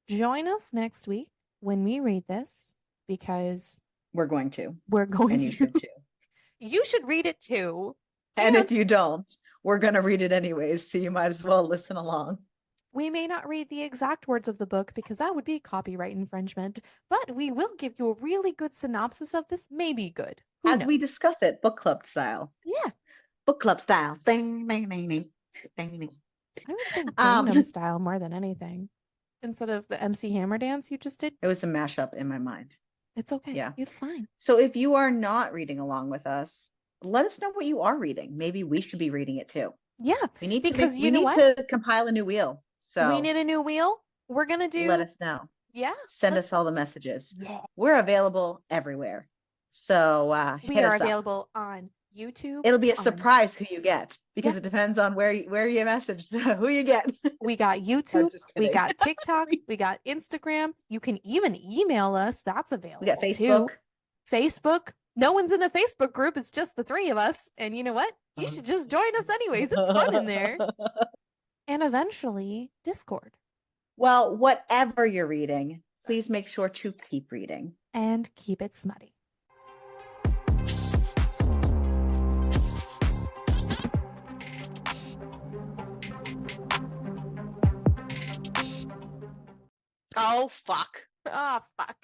join us next week when we read this because we're going to. We're going and to. You should too. You should read it too. And if you don't, we're going to read it anyways, so you might as well listen along. We may not read the exact words of the book because that would be copyright infringement, but we will give you a really good synopsis of this. Maybe good. Who As knows? we discuss it, book club style. Yeah. Book club style. Ding, ding, ding, ding, ding. I would think Gangnam style more than anything. Instead of the MC Hammer dance you just did. It was a mashup in my mind. It's okay. Yeah. It's fine. So if you are not reading along with us, let us know what you are reading. Maybe we should be reading it too. Yeah. We need because to we need to compile a new wheel. So we need a new wheel. We're gonna do. Let us know. Yeah. Send us all the messages. Yeah. We're available everywhere. So we are available on YouTube. It'll be a surprise who you get because it depends on where you messaged who you get. We got YouTube, we got TikTok, we got Instagram. You can even email us. That's available. We got Facebook. Facebook. No one's in the Facebook group. It's just the three of us. And you know what? You should just join us anyways. It's fun in there. And eventually, Discord. Well, whatever you're reading, please make sure to keep reading. And keep it smutty. Oh, fuck. Oh, fuck.